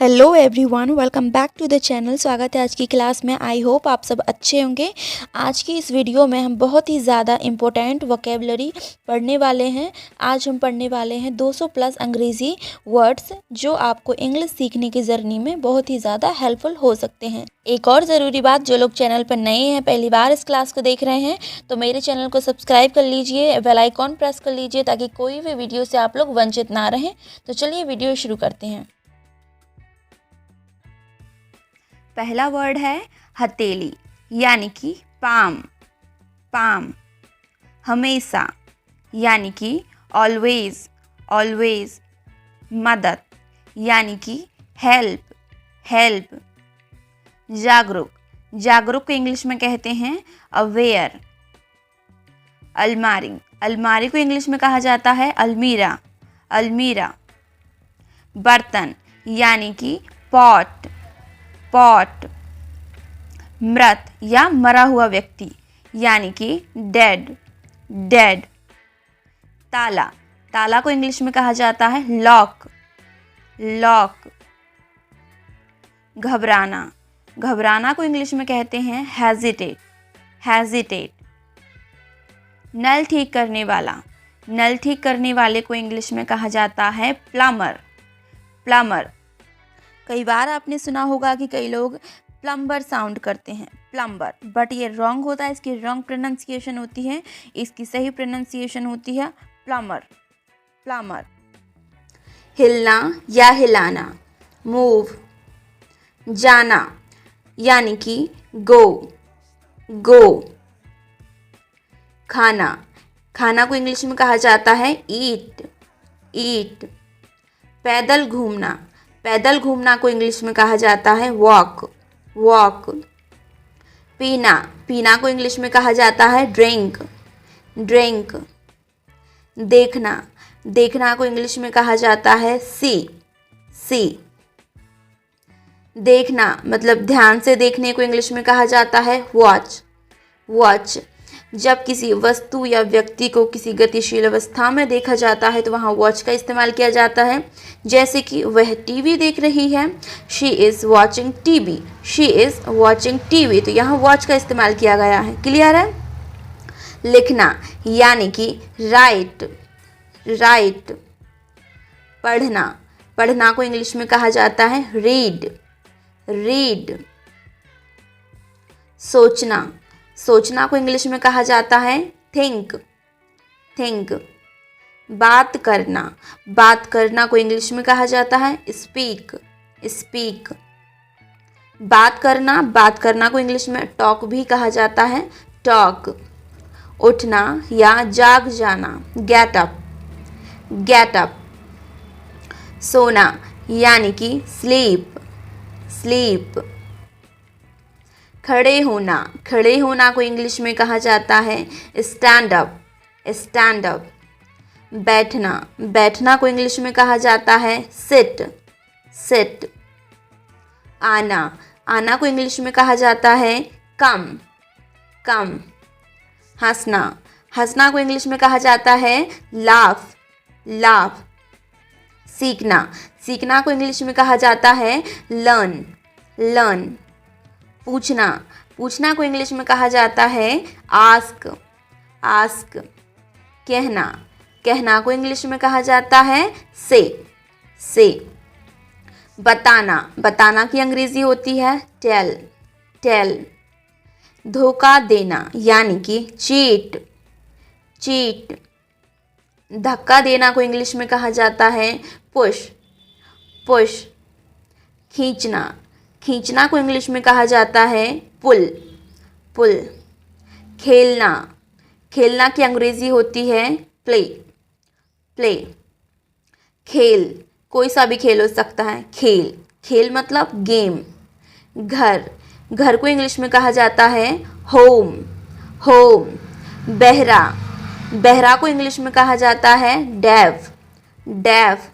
Hello everyone, welcome back to the channel. स्वागत है आज की क्लास में। आई होप आप सब अच्छे होंगे। आज की इस वीडियो में हम बहुत ही ज़्यादा इम्पोर्टेंट वोकेबलरी पढ़ने वाले हैं। आज हम पढ़ने वाले हैं 200 प्लस अंग्रेज़ी वर्ड्स जो आपको इंग्लिश सीखने की जर्नी में बहुत ही ज़्यादा हेल्पफुल हो सकते हैं। एक और ज़रूरी बात, जो लोग चैनल पर नए हैं, पहली बार इस क्लास को देख रहे हैं, तो मेरे चैनल को सब्सक्राइब कर लीजिए, बेल आइकॉन प्रेस कर लीजिए ताकि कोई भी वीडियो से आप लोग वंचित ना रहें। तो चलिए वीडियो शुरू करते हैं। पहला वर्ड है हथेली, यानी कि पाम। पाम। हमेशा, यानी कि ऑलवेज। ऑलवेज। मदद, यानी कि हेल्प। हेल्प। जागरूक। जागरूक को इंग्लिश में कहते हैं अवेयर। अलमारी। अलमारी को इंग्लिश में कहा जाता है अलमीरा। अलमीरा। बर्तन, यानी कि पॉट। पॉट। मृत या मरा हुआ व्यक्ति, यानी कि डेड। डेड। ताला। ताला को इंग्लिश में कहा जाता है लॉक। लॉक। घबराना। घबराना को इंग्लिश में कहते हैं हेजिटेट। हेजिटेट। नल ठीक करने वाला। नल ठीक करने वाले को इंग्लिश में कहा जाता है प्लम्बर। प्लम्बर। कई बार आपने सुना होगा कि कई लोग प्लम्बर साउंड करते हैं, प्लम्बर, बट ये रॉन्ग होता है। इसकी रॉन्ग प्रोनाउंसिएशन होती है। इसकी सही प्रोनाउंसिएशन होती है प्लम्बर। प्लम्बर। हिलना या हिलाना, मूव। जाना, यानी कि गो। गो। खाना। खाना को इंग्लिश में कहा जाता है ईट। ईट। पैदल घूमना। पैदल घूमना को इंग्लिश में कहा जाता है वॉक। वॉक। पीना। पीना को इंग्लिश में कहा जाता है ड्रिंक। ड्रिंक। देखना। देखना को इंग्लिश में कहा जाता है सी। सी। देखना मतलब ध्यान से देखने को इंग्लिश में कहा जाता है वॉच। वॉच। जब किसी वस्तु या व्यक्ति को किसी गतिशील अवस्था में देखा जाता है तो वहाँ वॉच का इस्तेमाल किया जाता है। जैसे कि वह टीवी देख रही है, she is watching TV. She is watching TV, तो यहाँ वॉच का इस्तेमाल किया गया है। क्लियर है। लिखना, यानी कि राइट। राइट। पढ़ना। पढ़ना को इंग्लिश में कहा जाता है रीड। रीड। सोचना। सोचना को इंग्लिश में कहा जाता है थिंक। थिंक। बात करना। बात करना को इंग्लिश में कहा जाता है स्पीक। स्पीक। बात करना। बात करना को इंग्लिश में टॉक भी कहा जाता है टॉक। उठना या जाग जाना, गेट अप। Get up. सोना, यानी कि स्लीप। स्लीप। खड़े होना। खड़े होना को इंग्लिश में कहा जाता है स्टैंड अप। Stand up. बैठना। बैठना को इंग्लिश में कहा जाता है सिट। सिट। आना। आना को इंग्लिश में कहा जाता है कम। कम। हंसना। हंसना को इंग्लिश में कहा जाता है लाफ। लाफ। सीखना। सीखना को इंग्लिश में कहा जाता है लर्न। लर्न। पूछना। पूछना को इंग्लिश में कहा जाता है आस्क। आस्क। कहना। कहना को इंग्लिश में कहा जाता है से। से। बताना। बताना की अंग्रेजी होती है टेल। टेल। धोखा देना, यानी कि चीट। चीट। धक्का देना को इंग्लिश में कहा जाता है पुश। पुश। खींचना। खींचना को इंग्लिश में कहा जाता है पुल। पुल। खेलना। खेलना की अंग्रेजी होती है प्ले। प्ले। खेल, कोई सा भी खेल हो सकता है। खेल। खेल मतलब गेम। घर। घर को इंग्लिश में कहा जाता है होम। होम। बहरा। बहरा को इंग्लिश में कहा जाता है डेफ। डेफ।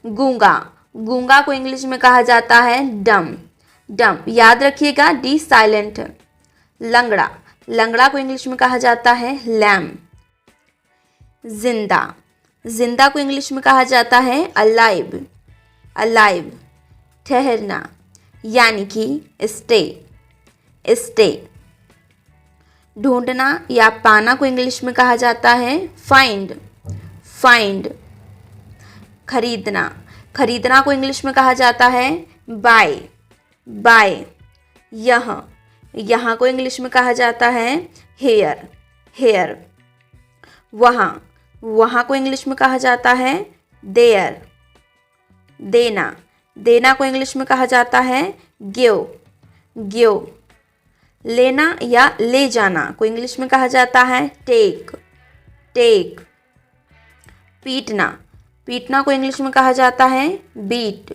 गूंगा। गूंगा को इंग्लिश में कहा जाता है डम। डम, याद रखिएगा डी साइलेंट। लंगड़ा। लंगड़ा को इंग्लिश में कहा जाता है लैम। जिंदा। जिंदा को इंग्लिश में कहा जाता है अलाइव। alive, ठहरना यानी कि stay. ढूंढना या पाना को इंग्लिश में कहा जाता है find. खरीदना को इंग्लिश में कहा जाता है buy. यहाँ को इंग्लिश में कहा जाता है here. वहाँ को इंग्लिश में कहा जाता है there. देना को इंग्लिश में कहा जाता है give. लेना या ले जाना को इंग्लिश में कहा जाता है take. पीटना को इंग्लिश में कहा जाता है beat.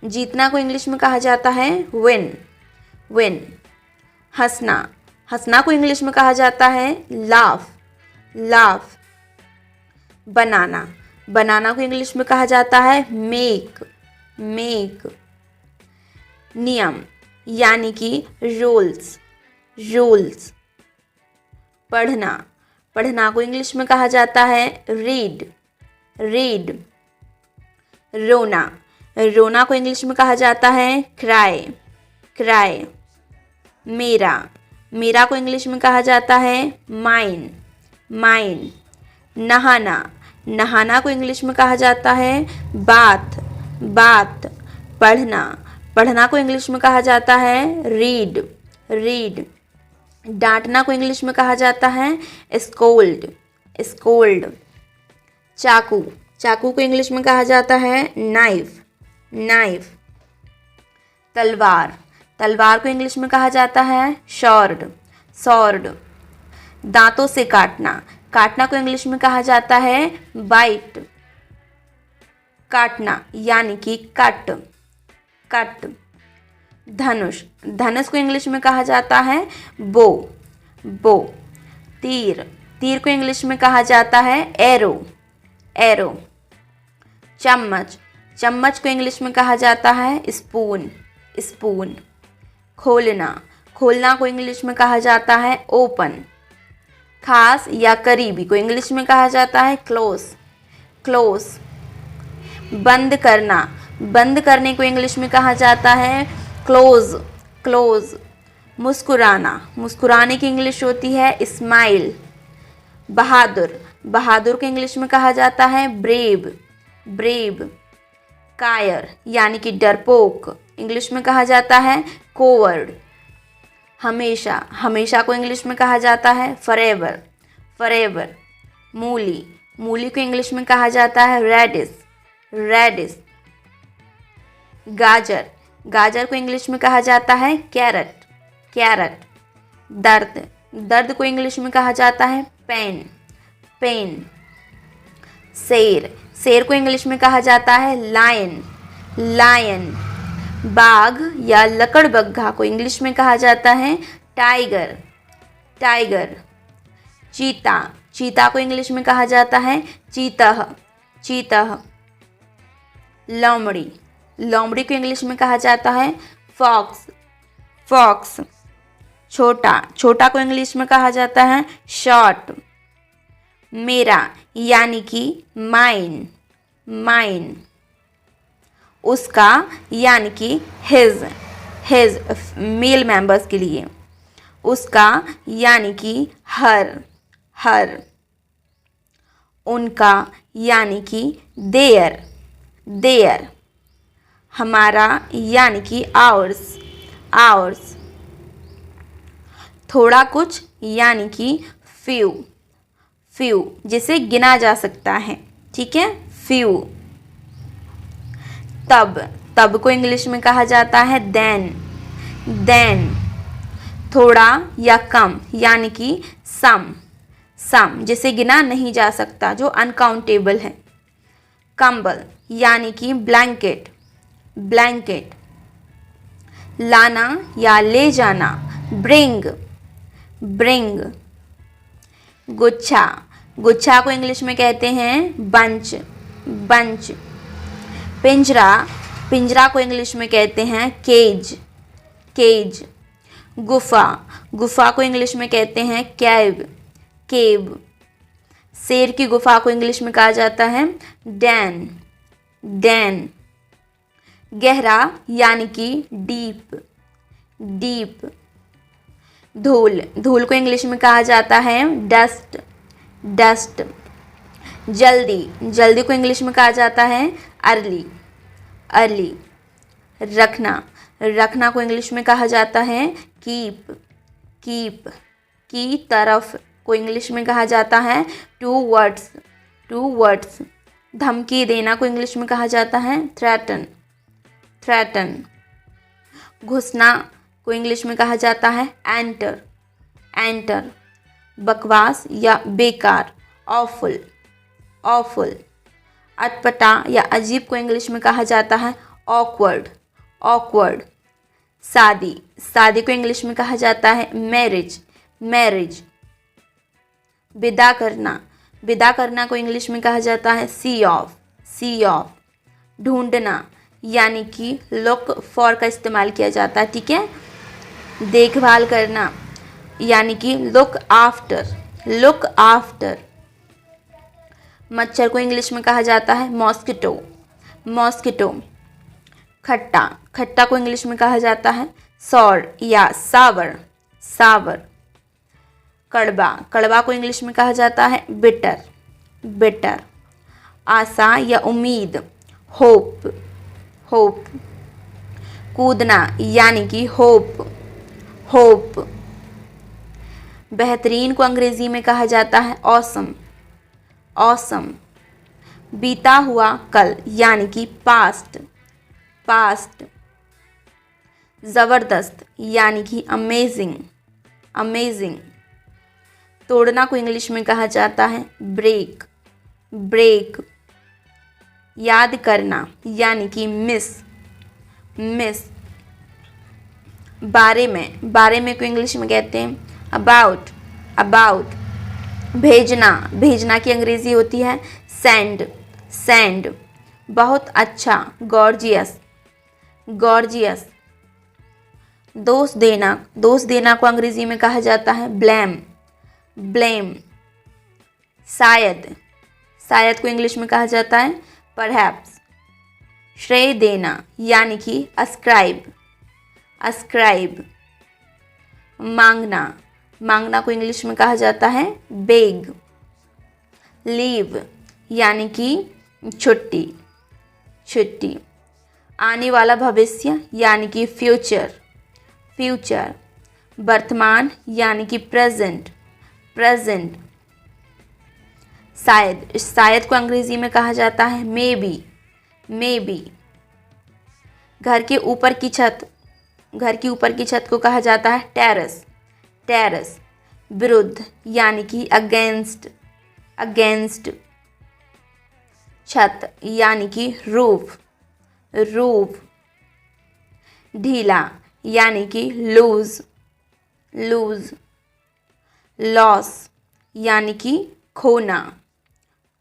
जीतना को इंग्लिश में कहा जाता है win. हंसना को इंग्लिश में कहा जाता है laugh. बनाना को इंग्लिश में कहा जाता है make. नियम यानी कि रूल्स. पढ़ना को इंग्लिश में कहा जाता है read. रोना को इंग्लिश में कहा जाता है cry. मेरा को इंग्लिश में कहा जाता है mine. नहाना को इंग्लिश में कहा जाता है bath. पढ़ना को इंग्लिश में कहा जाता है read. डांटना को इंग्लिश में कहा जाता है scold. चाकू को इंग्लिश में कहा जाता है knife. तलवार को इंग्लिश में कहा जाता है sword. दांतों से काटना को इंग्लिश में कहा जाता है bite. काटना यानी कि कट. धनुष को इंग्लिश में कहा जाता है बो. तीर को इंग्लिश में कहा जाता है एरो. चम्मच को इंग्लिश में कहा जाता है स्पून. खोलना को इंग्लिश में कहा जाता है ओपन. खास या करीबी को इंग्लिश में कहा जाता है क्लोज. बंद करने को इंग्लिश में कहा जाता है क्लोज. मुस्कुराने की इंग्लिश होती है स्माइल. बहादुर को इंग्लिश में कहा जाता है ब्रेव. कायर यानी कि डरपोक इंग्लिश में कहा जाता है कोवर्ड. हमेशा को इंग्लिश में कहा जाता है फॉरएवर. मूली को इंग्लिश में कहा जाता है रेडिश. गाजर को इंग्लिश में कहा जाता है कैरट. दर्द को इंग्लिश में कहा जाता है पेन. शेर को इंग्लिश में कहा जाता है लायन. बाघ या लकड़बग्घा को इंग्लिश में कहा जाता है टाइगर. चीता को इंग्लिश में कहा जाता है चीतह. लोमड़ी को इंग्लिश में कहा जाता है फॉक्स. छोटा को इंग्लिश में कहा जाता है शॉर्ट. मेरा यानी कि माइन. उसका यानी कि हिज मेल मेंबर्स के लिए. उसका यानी कि हर. उनका यानी कि देयर. हमारा यानी कि आवर्स. थोड़ा कुछ यानी कि फ्यू जिसे गिना जा सकता है. ठीक है, फ्यू. तब को इंग्लिश में कहा जाता है देन. थोड़ा या कम यानी कि सम जिसे गिना नहीं जा सकता, जो अनकाउंटेबल है. कंबल यानी कि ब्लैंकेट. लाना या ले जाना ब्रिंग. गुच्छा को इंग्लिश में कहते हैं बंच. पिंजरा को इंग्लिश में कहते हैं केज. गुफा को इंग्लिश में कहते हैं केव. शेर की गुफा को इंग्लिश में कहा जाता है डैन, डैन। गहरा यानी कि डीप, डीप। धूल, धूल को इंग्लिश में कहा जाता है डस्ट, डस्ट। जल्दी, जल्दी को इंग्लिश में कहा जाता है अर्ली, अर्ली। रखना, रखना को इंग्लिश में कहा जाता है कीप, कीप। की तरफ को इंग्लिश में कहा जाता है टूवर्ड्स, टूवर्ड्स। धमकी देना को इंग्लिश में कहा जाता है थ्रेटन, थ्रेटन। घुसना को इंग्लिश में कहा जाता है एंटर, एंटर। बकवास या बेकार, ऑफुल, ऑफुल। अटपटा या अजीब को इंग्लिश में कहा जाता है ऑकवर्ड, ऑकवर्ड। शादी, शादी को इंग्लिश में कहा जाता है मैरिज, मैरिज। विदा करना, विदा करना को इंग्लिश में कहा जाता है सी ऑफ, सी ऑफ। ढूंढना यानी कि लुक फॉर का इस्तेमाल किया जाता है, ठीक है। देखभाल करना यानी कि लुक आफ्टर, लुक आफ्टर। मच्छर को इंग्लिश में कहा जाता है मॉस्किटो, मॉस्किटो। खट्टा, खट्टा को इंग्लिश में कहा जाता है सॉर या सावर, सावर। कड़वा, कड़वा को इंग्लिश में कहा जाता है बिटर, बिटर। आशा या उम्मीद, होप, होप। कूदना यानी कि होप, होप। बेहतरीन को अंग्रेजी में कहा जाता है ऑसम, ऑसम। बीता हुआ कल यानी कि पास्ट, पास्ट। ज़बरदस्त यानी कि अमेजिंग, अमेजिंग। तोड़ना को इंग्लिश में कहा जाता है ब्रेक, ब्रेक। याद करना यानी कि मिस, मिस। बारे में, बारे में को इंग्लिश में कहते हैं अबाउट, अबाउट। भेजना, भेजना की अंग्रेजी होती है सेंड, सेंड। बहुत अच्छा, गॉर्जियस, गॉर्जियस। दोष देना, दोष देना को अंग्रेजी में कहा जाता है ब्लेम, ब्लेम। शायद, शायद को इंग्लिश में कहा जाता है परहैप्स। श्रेय देना यानी कि अस्क्राइब, अस्क्राइब। मांगना, मांगना को इंग्लिश में कहा जाता है बेग। लीव यानी कि छुट्टी, छुट्टी। आने वाला भविष्य यानी कि फ्यूचर, फ्यूचर। वर्तमान यानी कि प्रेजेंट, प्रेजेंट। शायद, शायद को अंग्रेजी में कहा जाता है मे बी, मे बी। घर के ऊपर की छत, घर की ऊपर की छत को कहा जाता है टेरेस, टेरेस। विरुद्ध यानी कि अगेंस्ट, अगेंस्ट। छत यानी कि रूफ, रूफ। ढीला यानी कि लूज, लूज। लॉस यानी कि खोना,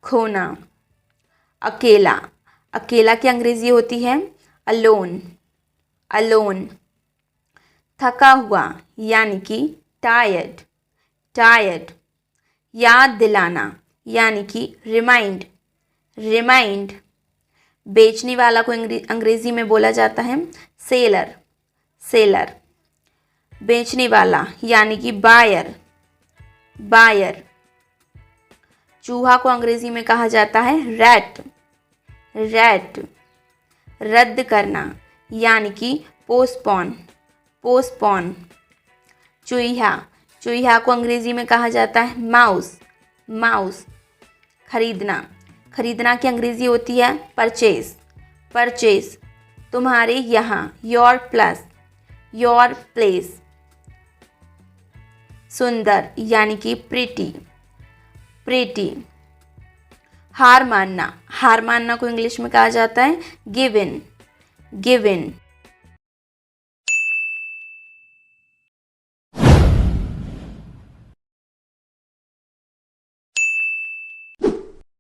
खोना। अकेला, अकेला की अंग्रेजी होती है अलोन, अलोन। थका हुआ यानी कि टायर्ड, टायर्ड। याद दिलाना यानी कि रिमाइंड, रिमाइंड। बेचने वाला को अंग्रेजी में बोला जाता है सेलर, सेलर। बेचने वाला यानी कि बायर, बायर। चूहा को अंग्रेजी में कहा जाता है रैट, रैट। रद्द करना यानी कि पोस्टपोन, पोस्टपोन। चूहा, चूहा को अंग्रेजी में कहा जाता है माउस, माउस। खरीदना, खरीदना की अंग्रेजी होती है परचेज, परचेज। तुम्हारे यहाँ, योर प्लस, योर प्लेस। सुंदर यानी कि प्रिटी, प्रिटी। हार मानना, हार मानना को इंग्लिश में कहा जाता है गिव इन, गिव इन।